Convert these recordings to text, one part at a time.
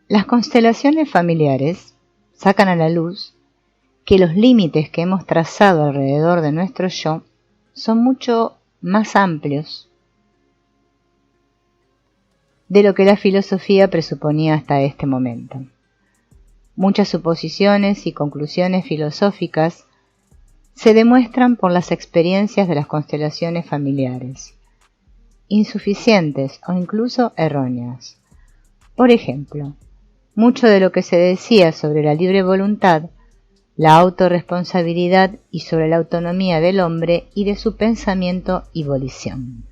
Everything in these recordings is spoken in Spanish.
Las constelaciones familiares sacan a la luz que los límites que hemos trazado alrededor de nuestro yo son mucho más amplios de lo que la filosofía presuponía hasta este momento. Muchas suposiciones y conclusiones filosóficas se demuestran por las experiencias de las constelaciones familiares, insuficientes o incluso erróneas. Por ejemplo, mucho de lo que se decía sobre la libre voluntad, la autorresponsabilidad y sobre la autonomía del hombre y de su pensamiento y volición.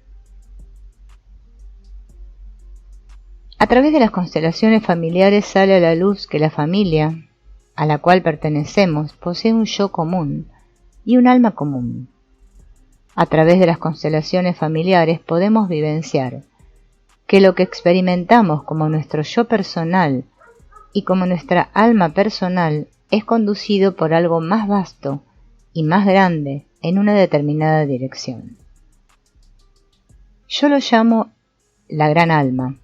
A través de las constelaciones familiares sale a la luz que la familia, a la cual pertenecemos, posee un yo común y un alma común. A través de las constelaciones familiares podemos vivenciar que lo que experimentamos como nuestro yo personal y como nuestra alma personal es conducido por algo más vasto y más grande en una determinada dirección. Yo lo llamo la gran alma.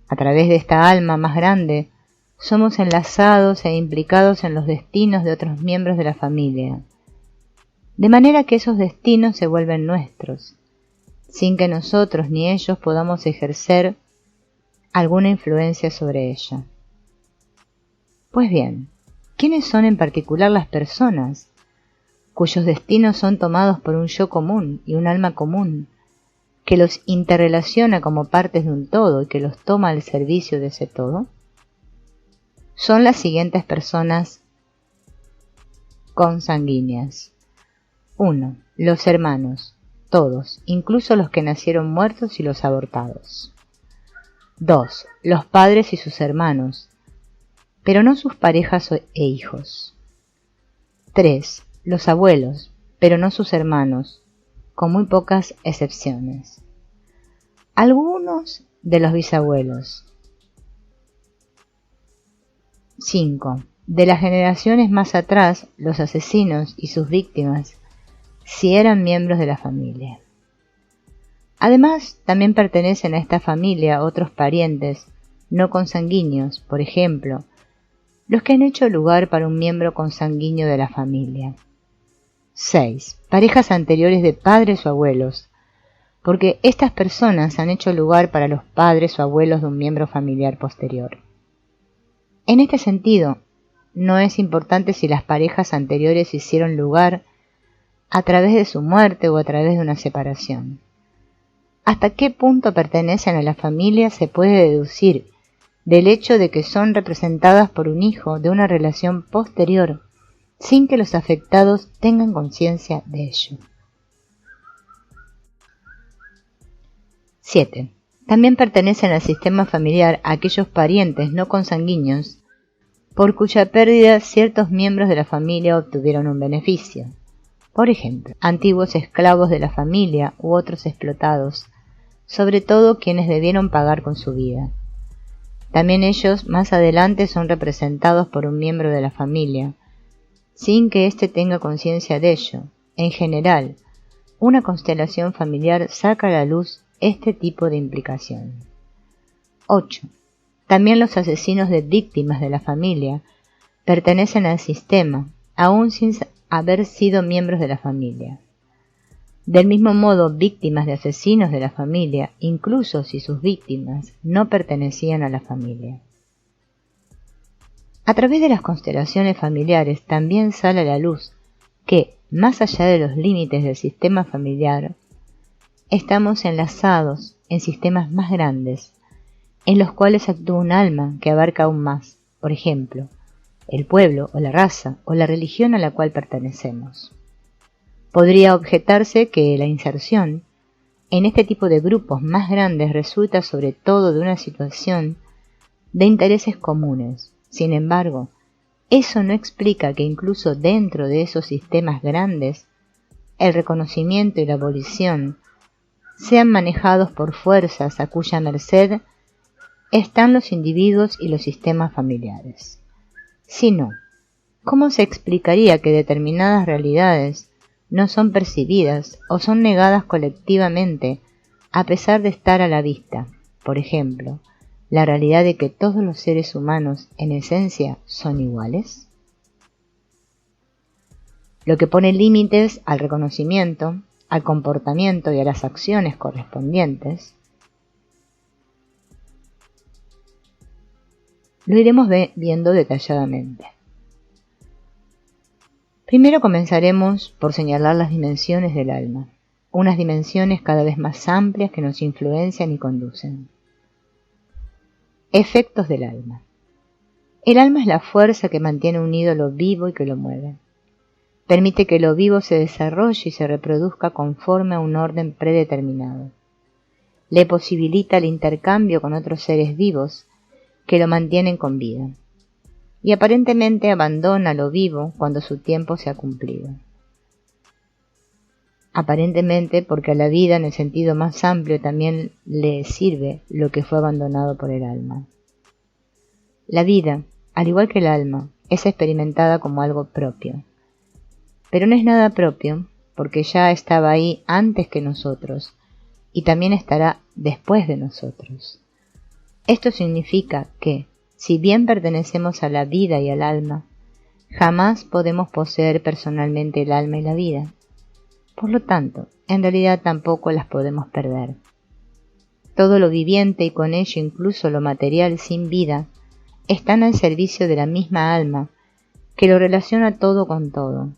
A través de esta alma más grande somos enlazados e implicados en los destinos de otros miembros de la familia, de manera que esos destinos se vuelven nuestros, sin que nosotros ni ellos podamos ejercer alguna influencia sobre ella. Pues bien, ¿quiénes son en particular las personas cuyos destinos son tomados por un yo común y un alma común, que los interrelaciona como partes de un todo y que los toma al servicio de ese todo? Son las siguientes personas consanguíneas. 1. Los hermanos, todos, incluso los que nacieron muertos y los abortados. 2. Los padres y sus hermanos, pero no sus parejas e hijos. 3. Los abuelos, pero no sus hermanos, con muy pocas excepciones. Algunos de los bisabuelos. 5. De las generaciones más atrás, los asesinos y sus víctimas, si eran miembros de la familia. Además, también pertenecen a esta familia otros parientes no consanguíneos, por ejemplo, los que han hecho lugar para un miembro consanguíneo de la familia. 6. Parejas anteriores de padres o abuelos, porque estas personas han hecho lugar para los padres o abuelos de un miembro familiar posterior. En este sentido, no es importante si las parejas anteriores hicieron lugar a través de su muerte o a través de una separación. Hasta qué punto pertenecen a la familia se puede deducir del hecho de que son representadas por un hijo de una relación posterior, sin que los afectados tengan conciencia de ello. 7. También pertenecen al sistema familiar aquellos parientes no consanguíneos por cuya pérdida ciertos miembros de la familia obtuvieron un beneficio. Por ejemplo, antiguos esclavos de la familia u otros explotados, sobre todo quienes debieron pagar con su vida. También ellos más adelante son representados por un miembro de la familia, sin que éste tenga conciencia de ello. En general, una constelación familiar saca a la luz este tipo de implicación. 8. También los asesinos de víctimas de la familia pertenecen al sistema, aún sin haber sido miembros de la familia. Del mismo modo, víctimas de asesinos de la familia, incluso si sus víctimas no pertenecían a la familia. A través de las constelaciones familiares también sale a la luz que, más allá de los límites del sistema familiar, estamos enlazados en sistemas más grandes, en los cuales actúa un alma que abarca aún más, por ejemplo, el pueblo o la raza o la religión a la cual pertenecemos. Podría objetarse que la inserción en este tipo de grupos más grandes resulta sobre todo de una situación de intereses comunes. Sin embargo, eso no explica que incluso dentro de esos sistemas grandes, el reconocimiento y la abolición sean manejados por fuerzas a cuya merced están los individuos y los sistemas familiares. Si no, ¿cómo se explicaría que determinadas realidades no son percibidas o son negadas colectivamente a pesar de estar a la vista? Por ejemplo, la realidad de que todos los seres humanos en esencia son iguales? Lo que pone límites al reconocimiento, al comportamiento y a las acciones correspondientes, lo iremos viendo detalladamente. Primero comenzaremos por señalar las dimensiones del alma, unas dimensiones cada vez más amplias que nos influencian y conducen. Efectos del alma. El alma es la fuerza que mantiene unido lo vivo y que lo mueve. Permite que lo vivo se desarrolle y se reproduzca conforme a un orden predeterminado. Le posibilita el intercambio con otros seres vivos que lo mantienen con vida. Y aparentemente abandona lo vivo cuando su tiempo se ha cumplido. Aparentemente porque a la vida en el sentido más amplio también le sirve lo que fue abandonado por el alma. La vida, al igual que el alma, es experimentada como algo propio. Pero no es nada propio porque ya estaba ahí antes que nosotros y también estará después de nosotros. Esto significa que, si bien pertenecemos a la vida y al alma, jamás podemos poseer personalmente el alma y la vida. Por lo tanto, en realidad tampoco las podemos perder. Todo lo viviente y con ello incluso lo material sin vida están al servicio de la misma alma que lo relaciona todo con todo,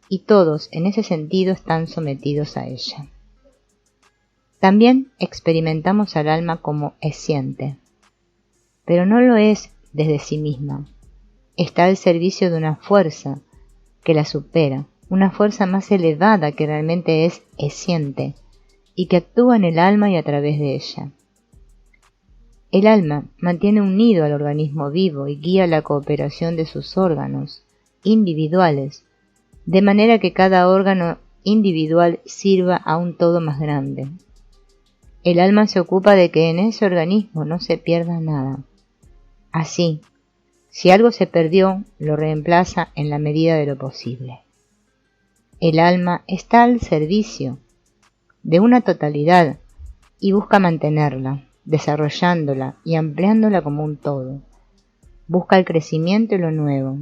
y todos en ese sentido están sometidos a ella. También experimentamos al alma como esciente, pero no lo es desde sí misma. Está al servicio de una fuerza que la supera, una fuerza más elevada que realmente es esciente y que actúa en el alma y a través de ella. El alma mantiene unido al organismo vivo y guía la cooperación de sus órganos individuales, de manera que cada órgano individual sirva a un todo más grande. El alma se ocupa de que en ese organismo no se pierda nada. Así, si algo se perdió, lo reemplaza en la medida de lo posible. El alma está al servicio de una totalidad y busca mantenerla, desarrollándola y ampliándola como un todo. Busca el crecimiento y lo nuevo.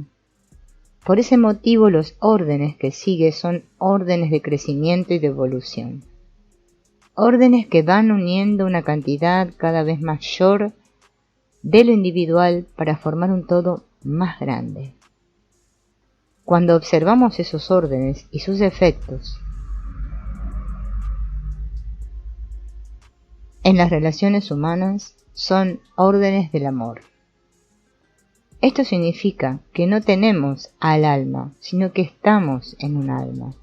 Por ese motivo los órdenes que sigue son órdenes de crecimiento y de evolución. Órdenes que van uniendo una cantidad cada vez mayor de lo individual para formar un todo más grande. Cuando observamos esos órdenes y sus efectos en las relaciones humanas, son órdenes del amor. Esto significa que no tenemos al alma, sino que estamos en un alma.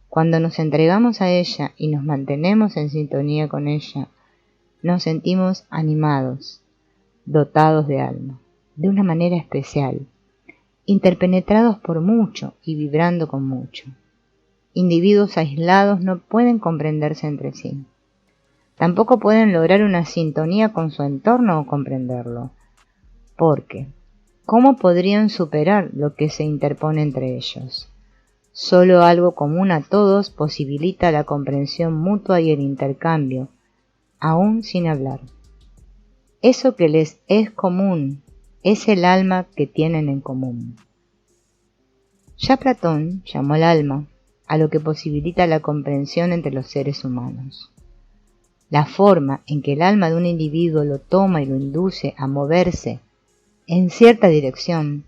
Cuando nos entregamos a ella y nos mantenemos en sintonía con ella, nos sentimos animados, dotados de alma, de una manera especial, interpenetrados por mucho y vibrando con mucho. Individuos aislados no pueden comprenderse entre sí. Tampoco pueden lograr una sintonía con su entorno o comprenderlo, porque ¿cómo podrían superar lo que se interpone entre ellos? Solo algo común a todos posibilita la comprensión mutua y el intercambio, aún sin hablar. Eso que les es común es el alma que tienen en común. Ya Platón llamó al alma a lo que posibilita la comprensión entre los seres humanos. La forma en que el alma de un individuo lo toma y lo induce a moverse en cierta dirección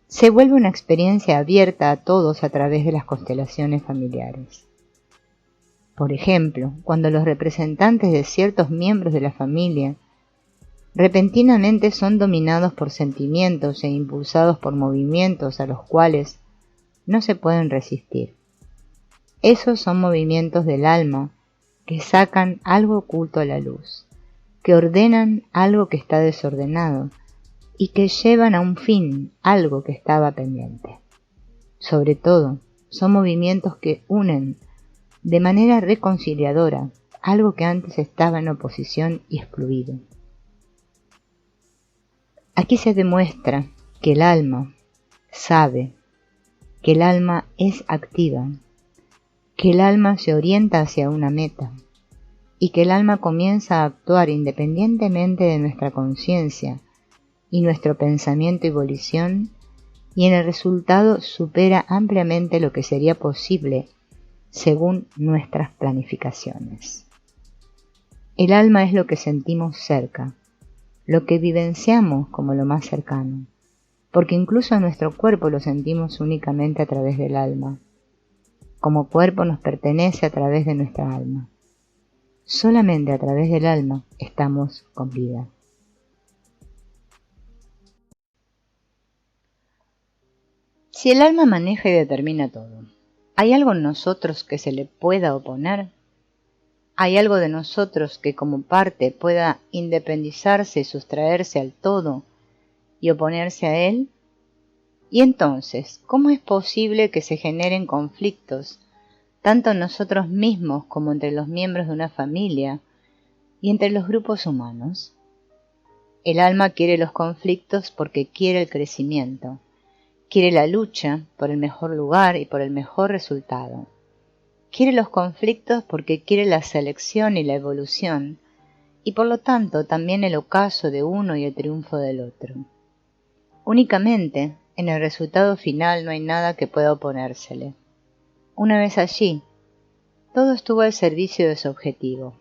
se vuelve una experiencia abierta a todos a través de las constelaciones familiares. Por ejemplo, cuando los representantes de ciertos miembros de la familia repentinamente son dominados por sentimientos e impulsados por movimientos a los cuales no se pueden resistir. Esos son movimientos del alma que sacan algo oculto a la luz, que ordenan algo que está desordenado y que llevan a un fin algo que estaba pendiente. Sobre todo, son movimientos que unen de manera reconciliadora algo que antes estaba en oposición y excluido. Aquí se demuestra que el alma sabe, que el alma es activa, que el alma se orienta hacia una meta, y que el alma comienza a actuar independientemente de nuestra conciencia y nuestro pensamiento y volición, y en el resultado supera ampliamente lo que sería posible según nuestras planificaciones. El alma es lo que sentimos cerca, lo que vivenciamos como lo más cercano, porque incluso a nuestro cuerpo lo sentimos únicamente a través del alma. Como cuerpo nos pertenece a través de nuestra alma. Solamente a través del alma estamos con vida. Si el alma maneja y determina todo, ¿hay algo en nosotros que se le pueda oponer? ¿Hay algo de nosotros que como parte pueda independizarse y sustraerse al todo y oponerse a él? Y entonces, ¿cómo es posible que se generen conflictos, tanto en nosotros mismos como entre los miembros de una familia y entre los grupos humanos? El alma quiere los conflictos porque quiere el crecimiento, quiere la lucha por el mejor lugar y por el mejor resultado. Quiere los conflictos porque quiere la selección y la evolución, y por lo tanto también el ocaso de uno y el triunfo del otro. Únicamente, en el resultado final no hay nada que pueda oponérsele. Una vez allí, todo estuvo al servicio de su objetivo,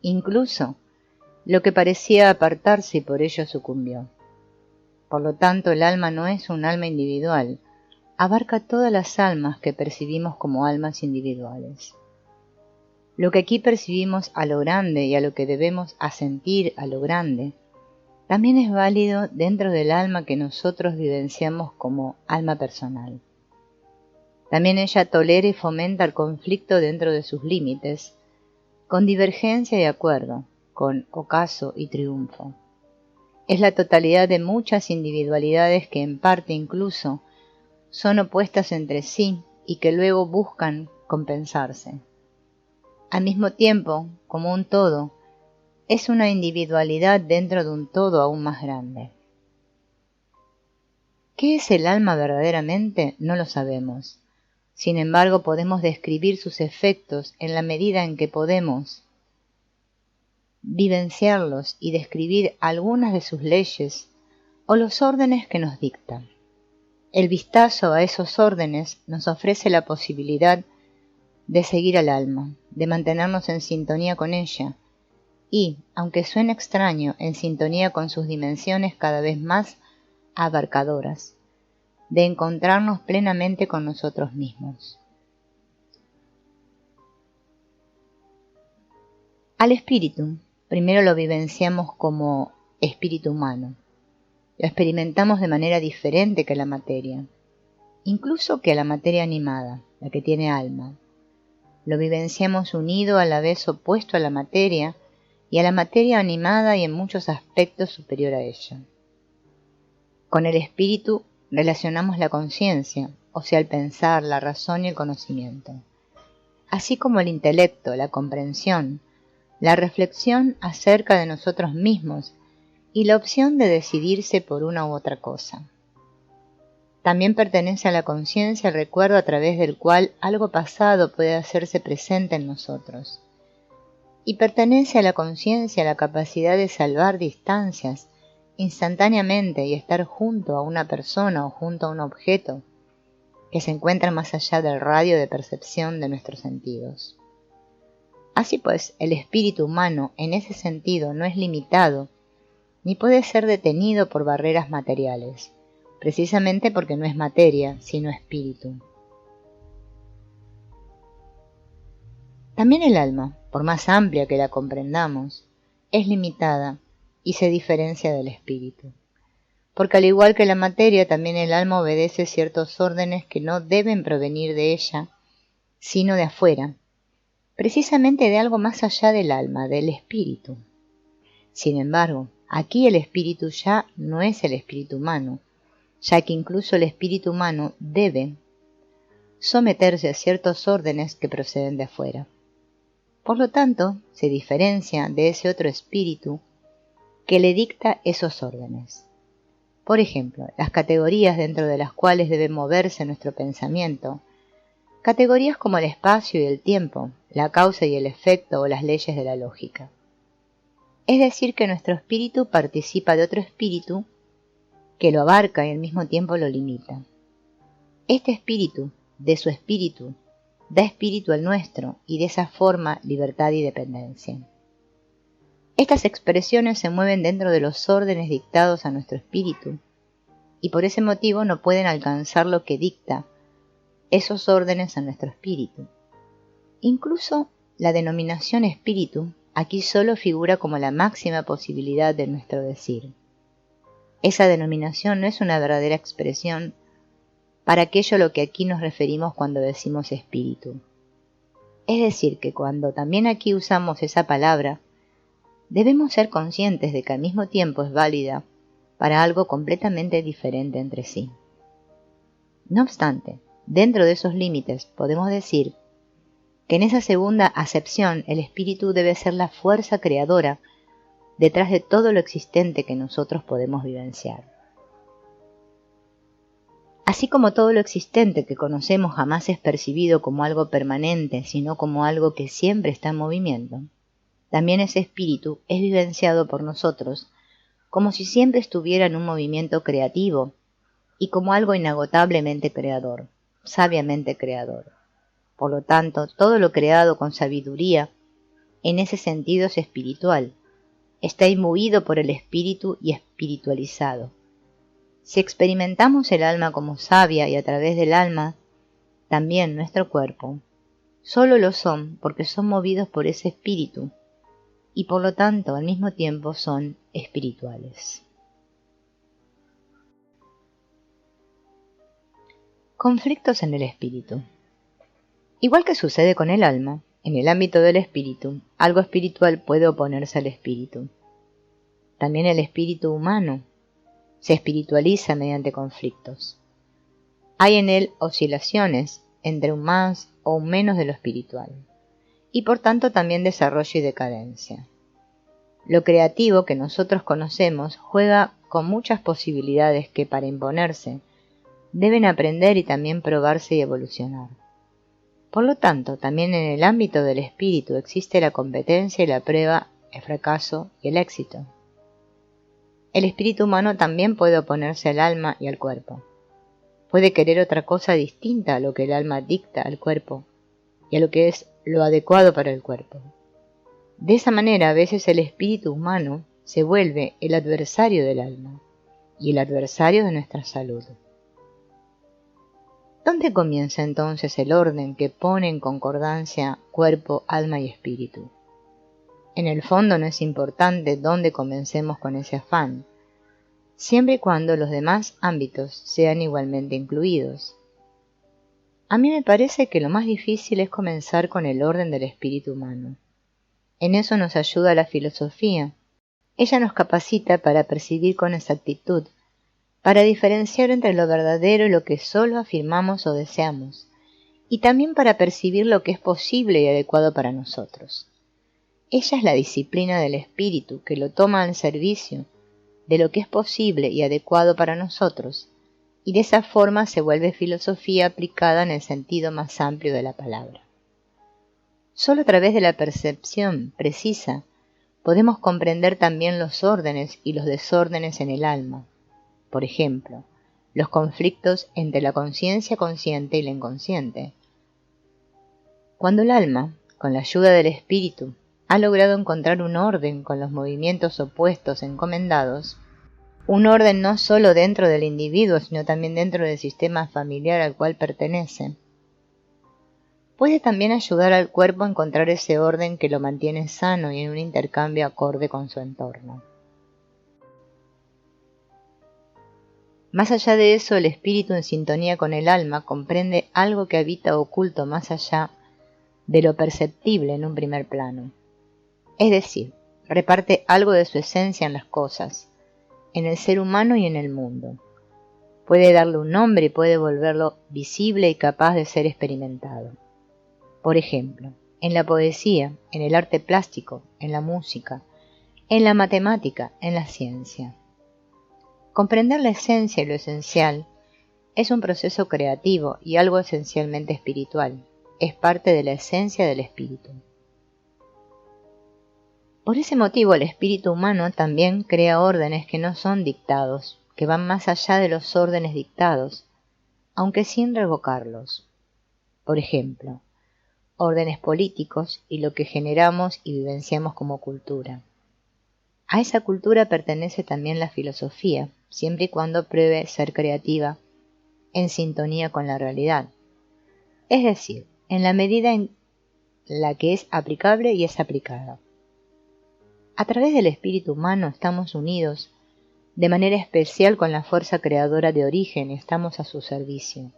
incluso lo que parecía apartarse y por ello sucumbió. Por lo tanto, el alma no es un alma individual, abarca todas las almas que percibimos como almas individuales. Lo que aquí percibimos a lo grande y a lo que debemos asentir a lo grande, también es válido dentro del alma que nosotros vivenciamos como alma personal. También ella tolera y fomenta el conflicto dentro de sus límites, con divergencia y acuerdo, con ocaso y triunfo. Es la totalidad de muchas individualidades que en parte incluso son opuestas entre sí y que luego buscan compensarse. Al mismo tiempo, como un todo, es una individualidad dentro de un todo aún más grande. ¿Qué es el alma verdaderamente? No lo sabemos. Sin embargo, podemos describir sus efectos en la medida en que podemos vivenciarlos y describir algunas de sus leyes o los órdenes que nos dictan. El vistazo a esos órdenes nos ofrece la posibilidad de seguir al alma, de mantenernos en sintonía con ella y, aunque suene extraño, en sintonía con sus dimensiones cada vez más abarcadoras, de encontrarnos plenamente con nosotros mismos. Al espíritu, primero lo vivenciamos como espíritu humano. Lo experimentamos de manera diferente que la materia, incluso que a la materia animada, la que tiene alma. Lo vivenciamos unido a la vez opuesto a la materia y a la materia animada y en muchos aspectos superior a ella. Con el espíritu relacionamos la conciencia, o sea, el pensar, la razón y el conocimiento, así como el intelecto, la comprensión, la reflexión acerca de nosotros mismos y la opción de decidirse por una u otra cosa. También pertenece a la conciencia el recuerdo a través del cual algo pasado puede hacerse presente en nosotros. Y pertenece a la conciencia la capacidad de salvar distancias instantáneamente y estar junto a una persona o junto a un objeto que se encuentra más allá del radio de percepción de nuestros sentidos. Así pues, el espíritu humano en ese sentido no es limitado ni puede ser detenido por barreras materiales, precisamente porque no es materia, sino espíritu. También el alma, por más amplia que la comprendamos, es limitada y se diferencia del espíritu. Porque al igual que la materia, también el alma obedece ciertos órdenes que no deben provenir de ella, sino de afuera, precisamente de algo más allá del alma, del espíritu. Sin embargo, aquí el espíritu ya no es el espíritu humano, ya que incluso el espíritu humano debe someterse a ciertos órdenes que proceden de afuera. Por lo tanto, se diferencia de ese otro espíritu que le dicta esos órdenes. Por ejemplo, las categorías dentro de las cuales debe moverse nuestro pensamiento Categorías como el espacio y el tiempo, la causa y el efecto o las leyes de la lógica. Es decir, que nuestro espíritu participa de otro espíritu que lo abarca y al mismo tiempo lo limita. Este espíritu, de su espíritu, da espíritu al nuestro y de esa forma libertad y dependencia. Estas expresiones se mueven dentro de los órdenes dictados a nuestro espíritu y por ese motivo no pueden alcanzar lo que dicta esos órdenes a nuestro espíritu. Incluso la denominación espíritu aquí solo figura como la máxima posibilidad de nuestro decir. Esa denominación no es una verdadera expresión para aquello a lo que aquí nos referimos cuando decimos espíritu. Es decir, que cuando también aquí usamos esa palabra, debemos ser conscientes de que al mismo tiempo es válida para algo completamente diferente entre sí. No obstante, dentro de esos límites podemos decir que en esa segunda acepción el espíritu debe ser la fuerza creadora detrás de todo lo existente que nosotros podemos vivenciar. Así como todo lo existente que conocemos jamás es percibido como algo permanente, sino como algo que siempre está en movimiento, también ese espíritu es vivenciado por nosotros como si siempre estuviera en un movimiento creativo y como algo inagotablemente creador, sabiamente creador. Por lo tanto, todo lo creado con sabiduría, en ese sentido es espiritual, está imbuido por el espíritu y espiritualizado. Si experimentamos el alma como sabia y a través del alma, también nuestro cuerpo, solo lo son porque son movidos por ese espíritu y por lo tanto al mismo tiempo son espirituales. Conflictos en el espíritu. Igual que sucede con el alma, en el ámbito del espíritu, algo espiritual puede oponerse al espíritu. También el espíritu humano se espiritualiza mediante conflictos. Hay en él oscilaciones entre un más o un menos de lo espiritual, y por tanto también desarrollo y decadencia. Lo creativo que nosotros conocemos juega con muchas posibilidades que para imponerse deben aprender y también probarse y evolucionar. Por lo tanto, también en el ámbito del espíritu existe la competencia y la prueba, el fracaso y el éxito. El espíritu humano también puede oponerse al alma y al cuerpo. Puede querer otra cosa distinta a lo que el alma dicta al cuerpo y a lo que es lo adecuado para el cuerpo. De esa manera, a veces el espíritu humano se vuelve el adversario del alma y el adversario de nuestra salud. ¿Dónde comienza entonces el orden que pone en concordancia cuerpo, alma y espíritu? En el fondo no es importante dónde comencemos con ese afán, siempre y cuando los demás ámbitos sean igualmente incluidos. A mí me parece que lo más difícil es comenzar con el orden del espíritu humano. En eso nos ayuda la filosofía. Ella nos capacita para percibir con exactitud, para diferenciar entre lo verdadero y lo que solo afirmamos o deseamos, y también para percibir lo que es posible y adecuado para nosotros. Ella es la disciplina del espíritu que lo toma al servicio de lo que es posible y adecuado para nosotros, y de esa forma se vuelve filosofía aplicada en el sentido más amplio de la palabra. Solo a través de la percepción precisa podemos comprender también los órdenes y los desórdenes en el alma. Por ejemplo, los conflictos entre la conciencia consciente y la inconsciente. Cuando el alma, con la ayuda del espíritu, ha logrado encontrar un orden con los movimientos opuestos encomendados, un orden no solo dentro del individuo, sino también dentro del sistema familiar al cual pertenece, puede también ayudar al cuerpo a encontrar ese orden que lo mantiene sano y en un intercambio acorde con su entorno. Más allá de eso, el espíritu en sintonía con el alma comprende algo que habita oculto más allá de lo perceptible en un primer plano. Es decir, reparte algo de su esencia en las cosas, en el ser humano y en el mundo. Puede darle un nombre y puede volverlo visible y capaz de ser experimentado. Por ejemplo, en la poesía, en el arte plástico, en la música, en la matemática, en la ciencia. Comprender la esencia y lo esencial Es un proceso creativo y algo esencialmente espiritual. Es parte de la esencia del espíritu. Por ese motivo, el espíritu humano también crea órdenes que no son dictados, que van más allá de los órdenes dictados, aunque sin revocarlos. Por ejemplo, órdenes políticos y lo que generamos y vivenciamos como cultura. A esa cultura pertenece también la filosofía, siempre y cuando pruebe ser creativa, en sintonía con la realidad. Es decir, en la medida en la que es aplicable y es aplicada. A través del espíritu humano estamos unidos de manera especial con la fuerza creadora de origen y estamos a su servicio,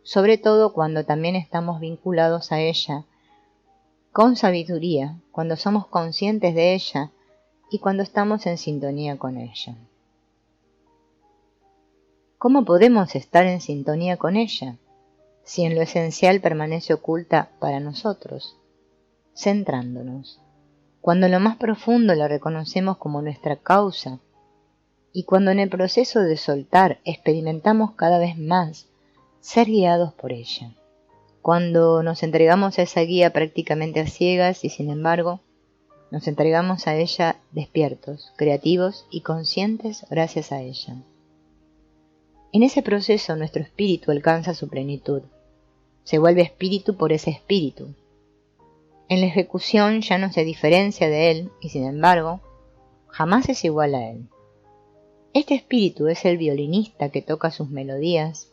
sobre todo cuando también estamos vinculados a ella con sabiduría, cuando somos conscientes de ella y cuando estamos en sintonía con ella. ¿Cómo podemos estar en sintonía con ella si en lo esencial permanece oculta para nosotros? Centrándonos. Cuando en lo más profundo la reconocemos como nuestra causa y cuando en el proceso de soltar experimentamos cada vez más ser guiados por ella. Cuando nos entregamos a esa guía prácticamente a ciegas y sin embargo nos entregamos a ella despiertos, creativos y conscientes gracias a ella. En ese proceso nuestro espíritu alcanza su plenitud. Se vuelve espíritu por ese espíritu. En la ejecución ya no se diferencia de él y sin embargo jamás es igual a él. Este espíritu es el violinista que toca sus melodías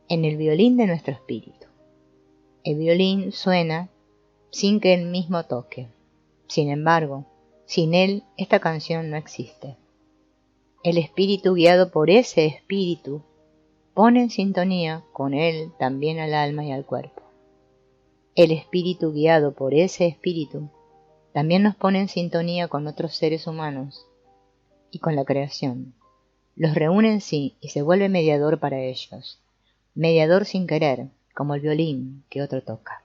en el violín de nuestro espíritu. El violín suena sin que él mismo toque. Sin embargo, sin él esta canción no existe. El espíritu guiado por ese espíritu pone en sintonía con él también al alma y al cuerpo. El espíritu guiado por ese espíritu también nos pone en sintonía con otros seres humanos y con la creación. Los reúne en sí y se vuelve mediador para ellos. Mediador sin querer, como el violín que otro toca.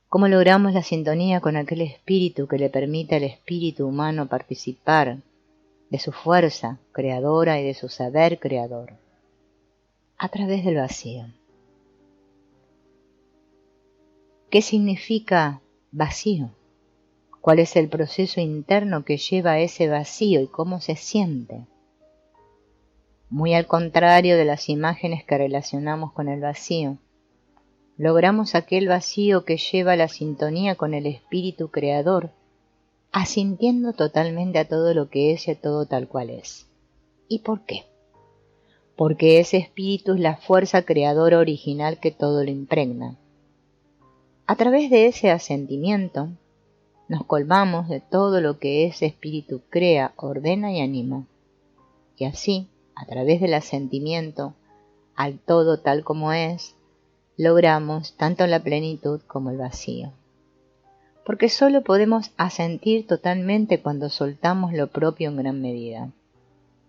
¿Cómo logramos la sintonía con aquel espíritu que le permite al espíritu humano participar de su fuerza creadora y de su saber creador? A través del vacío. ¿Qué significa vacío? ¿Cuál es el proceso interno que lleva a ese vacío y cómo se siente? Muy al contrario de las imágenes que relacionamos con el vacío, logramos aquel vacío que lleva la sintonía con el espíritu creador, asintiendo totalmente a todo lo que es y a todo tal cual es. ¿Y por qué? Porque ese espíritu es la fuerza creadora original que todo lo impregna. A través de ese asentimiento, nos colmamos de todo lo que ese espíritu crea, ordena y anima. Y así, a través del asentimiento al todo tal como es, logramos tanto la plenitud como el vacío. Porque solo podemos asentir totalmente cuando soltamos lo propio en gran medida.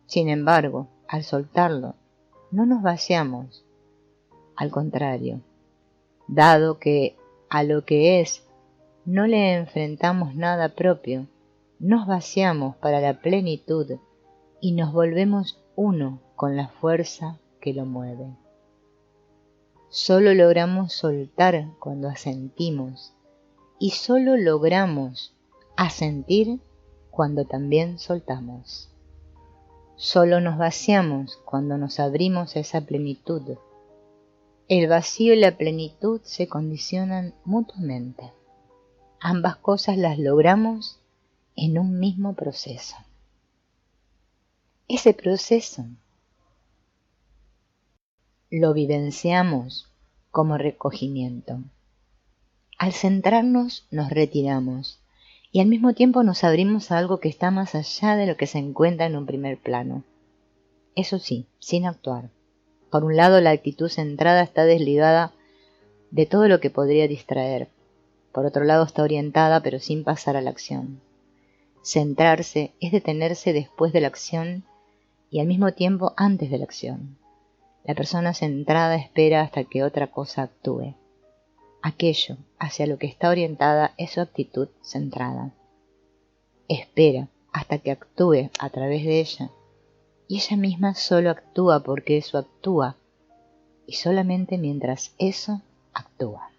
Sin embargo, al soltarlo, no nos vaciamos. Al contrario, dado que a lo que es no le enfrentamos nada propio, nos vaciamos para la plenitud y nos volvemos uno con la fuerza que lo mueve. Solo logramos soltar cuando asentimos y solo logramos asentir cuando también soltamos. Solo nos vaciamos cuando nos abrimos a esa plenitud. El vacío y la plenitud se condicionan mutuamente. Ambas cosas las logramos en un mismo proceso. Ese proceso lo vivenciamos como recogimiento. Al centrarnos nos retiramos y al mismo tiempo nos abrimos a algo que está más allá de lo que se encuentra en un primer plano. Eso sí, sin actuar. Por un lado, la actitud centrada está desligada de todo lo que podría distraer. Por otro lado, está orientada pero sin pasar a la acción. Centrarse es detenerse después de la acción y al mismo tiempo antes de la acción. La persona centrada espera hasta que otra cosa actúe. Aquello hacia lo que está orientada es su actitud centrada. Espera hasta que actúe a través de ella y ella misma solo actúa porque eso actúa, y solamente mientras eso actúa.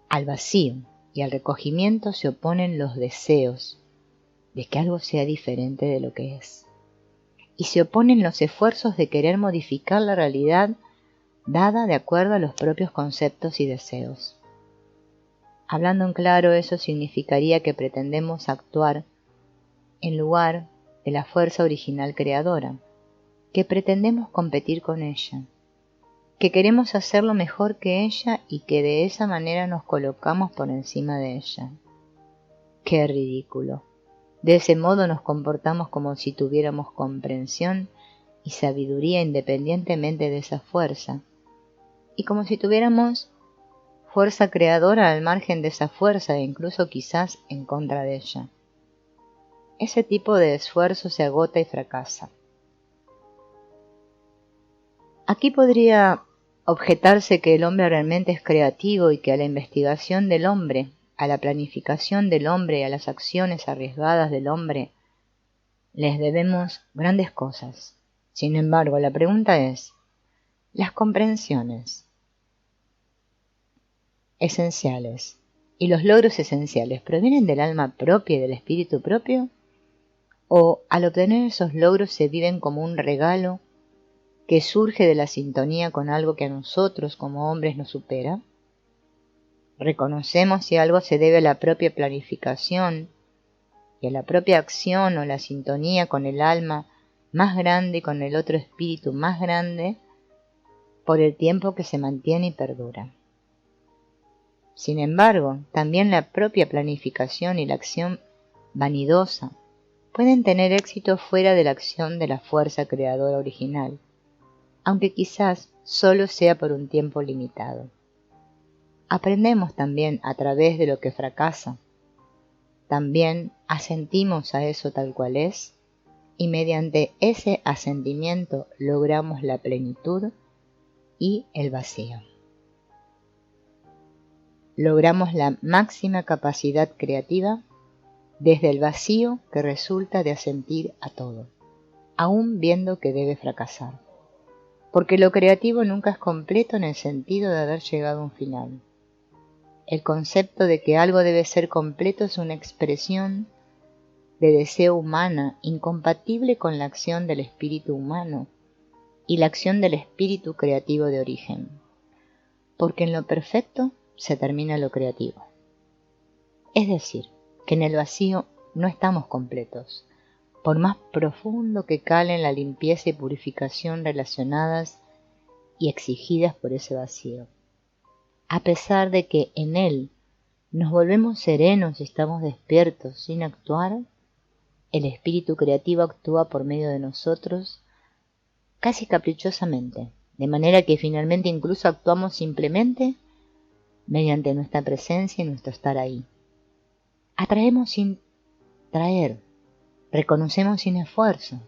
Al vacío y al recogimiento se oponen los deseos de que algo sea diferente de lo que es, y se oponen los esfuerzos de querer modificar la realidad dada de acuerdo a los propios conceptos y deseos. Hablando en claro, eso significaría que pretendemos actuar en lugar de la fuerza original creadora, que pretendemos competir con ella, que queremos hacerlo mejor que ella y que de esa manera nos colocamos por encima de ella. ¡Qué ridículo! De ese modo nos comportamos como si tuviéramos comprensión y sabiduría independientemente de esa fuerza, y como si tuviéramos fuerza creadora al margen de esa fuerza e incluso quizás en contra de ella. Ese tipo de esfuerzo se agota y fracasa. Aquí podría objetarse que el hombre realmente es creativo y que a la investigación del hombre, a la planificación del hombre y a las acciones arriesgadas del hombre les debemos grandes cosas. Sin embargo, la pregunta es, ¿las comprensiones esenciales y los logros esenciales provienen del alma propia y del espíritu propio? ¿O al obtener esos logros se viven como un regalo que surge de la sintonía con algo que a nosotros como hombres nos supera? ¿Reconocemos si algo se debe a la propia planificación y a la propia acción o la sintonía con el alma más grande y con el otro espíritu más grande por el tiempo que se mantiene y perdura? Sin embargo, también la propia planificación y la acción vanidosa pueden tener éxito fuera de la acción de la fuerza creadora original, aunque quizás solo sea por un tiempo limitado. Aprendemos también a través de lo que fracasa. También asentimos a eso tal cual es, y mediante ese asentimiento logramos la plenitud y el vacío. Logramos la máxima capacidad creativa desde el vacío que resulta de asentir a todo, aun viendo que debe fracasar, porque lo creativo nunca es completo en el sentido de haber llegado a un final. El concepto de que algo debe ser completo es una expresión de deseo humana incompatible con la acción del espíritu humano y la acción del espíritu creativo de origen, porque en lo perfecto se termina lo creativo. Es decir, que en el vacío no estamos completos, por más profundo que calen la limpieza y purificación relacionadas y exigidas por ese vacío. A pesar de que en él nos volvemos serenos y estamos despiertos sin actuar, el espíritu creativo actúa por medio de nosotros casi caprichosamente, de manera que finalmente incluso actuamos simplemente mediante nuestra presencia y nuestro estar ahí. Atraemos sin traer, reconocemos sin esfuerzo,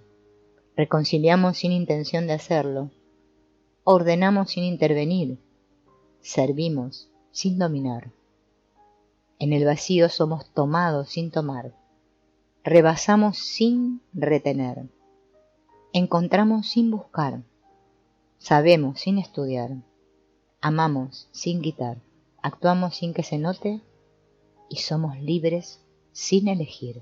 reconciliamos sin intención de hacerlo, ordenamos sin intervenir, servimos sin dominar. En el vacío somos tomados sin tomar, rebasamos sin retener, encontramos sin buscar, sabemos sin estudiar, amamos sin quitar, actuamos sin que se note y somos libres sin elegir.